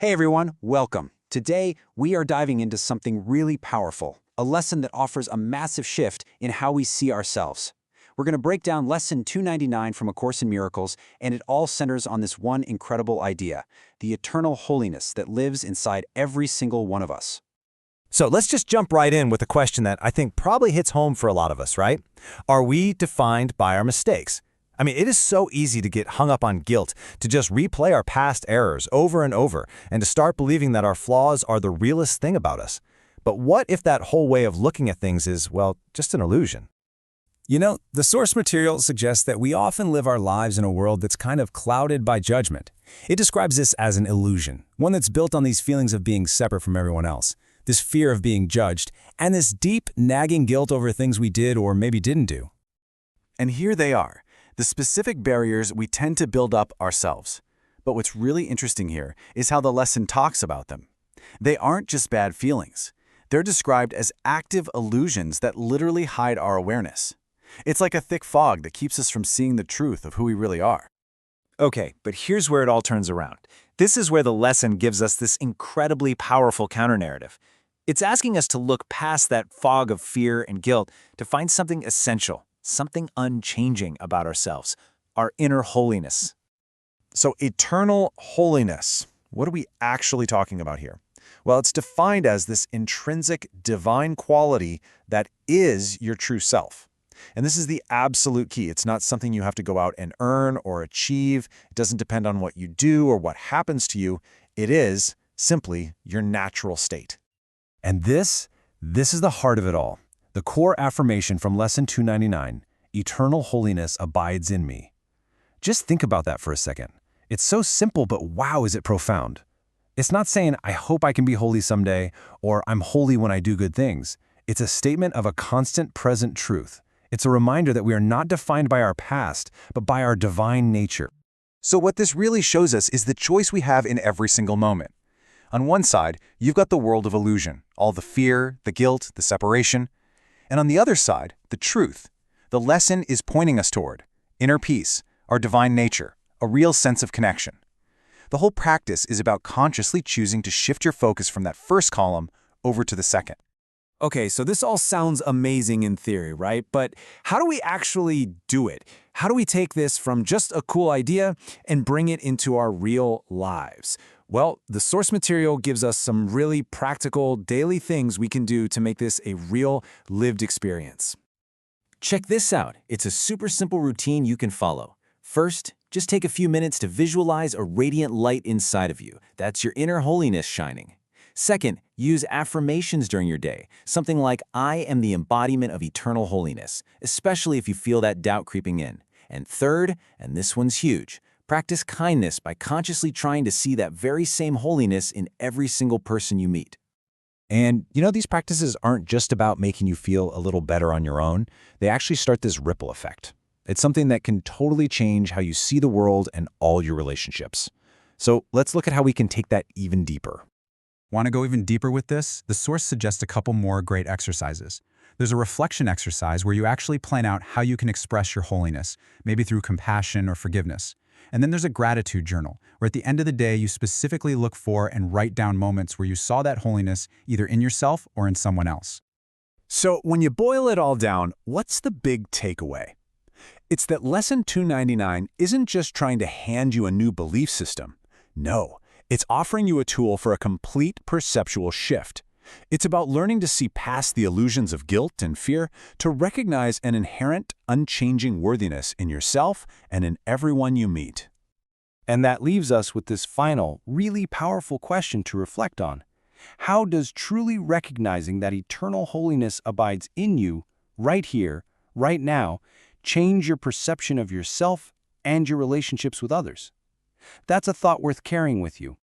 Hey everyone, welcome. Today, we are diving into something really powerful, a lesson that offers a massive shift in how we see ourselves. We're going to break down Lesson 299 from A Course in Miracles, and it all centers on this one incredible idea, the eternal holiness that lives inside every single one of us. So let's just jump right in with a question that I think probably hits home for a lot of us, right? Are we defined by our mistakes? I mean, it is so easy to get hung up on guilt, to just replay our past errors over and over, and to start believing that our flaws are the realest thing about us. But what if that whole way of looking at things is, well, just an illusion? You know, the source material suggests that we often live our lives in a world that's kind of clouded by judgment. It describes this as an illusion, one that's built on these feelings of being separate from everyone else, this fear of being judged, and this deep, nagging guilt over things we did or maybe didn't do. And here they are, the specific barriers we tend to build up ourselves. But what's really interesting here is how the lesson talks about them. They aren't just bad feelings. They're described as active illusions that literally hide our awareness. It's like a thick fog that keeps us from seeing the truth of who we really are. Okay, but here's where it all turns around. This is where the lesson gives us this incredibly powerful counter-narrative. It's asking us to look past that fog of fear and guilt to find something essential, something unchanging about ourselves, our inner holiness. So eternal holiness, what are we actually talking about here? Well, it's defined as this intrinsic divine quality that is your true self. And this is the absolute key. It's not something you have to go out and earn or achieve. It doesn't depend on what you do or what happens to you. It is simply your natural state. And this is the heart of it all. The core affirmation from Lesson 299, eternal holiness abides in me. Just think about that for a second. It's so simple, but wow, is it profound. It's not saying, I hope I can be holy someday, or I'm holy when I do good things. It's a statement of a constant present truth. It's a reminder that we are not defined by our past, but by our divine nature. So what this really shows us is the choice we have in every single moment. On one side, you've got the world of illusion, all the fear, the guilt, the separation. And on the other side, the truth. The lesson is pointing us toward inner peace, our divine nature, a real sense of connection. The whole practice is about consciously choosing to shift your focus from that first column over to the second. Okay, so this all sounds amazing in theory, right? But how do we actually do it? How do we take this from just a cool idea and bring it into our real lives? Well, the source material gives us some really practical daily things we can do to make this a real lived experience. Check this out. It's a super simple routine you can follow. First, just take a few minutes to visualize a radiant light inside of you. That's your inner holiness shining. Second, use affirmations during your day, something like, I am the embodiment of eternal holiness, especially if you feel that doubt creeping in. And third, and this one's huge, practice kindness by consciously trying to see that very same holiness in every single person you meet. And you know, these practices aren't just about making you feel a little better on your own. They actually start this ripple effect. It's something that can totally change how you see the world and all your relationships. So let's look at how we can take that even deeper. Want to go even deeper with this? The source suggests a couple more great exercises. There's a reflection exercise where you actually plan out how you can express your holiness, maybe through compassion or forgiveness. And then there's a gratitude journal, where at the end of the day, you specifically look for and write down moments where you saw that holiness either in yourself or in someone else. So when you boil it all down, what's the big takeaway? It's that Lesson 299 isn't just trying to hand you a new belief system. No, it's offering you a tool for a complete perceptual shift. It's about learning to see past the illusions of guilt and fear to recognize an inherent, unchanging worthiness in yourself and in everyone you meet. And that leaves us with this final, really powerful question to reflect on. How does truly recognizing that eternal holiness abides in you, right here, right now, change your perception of yourself and your relationships with others? That's a thought worth carrying with you.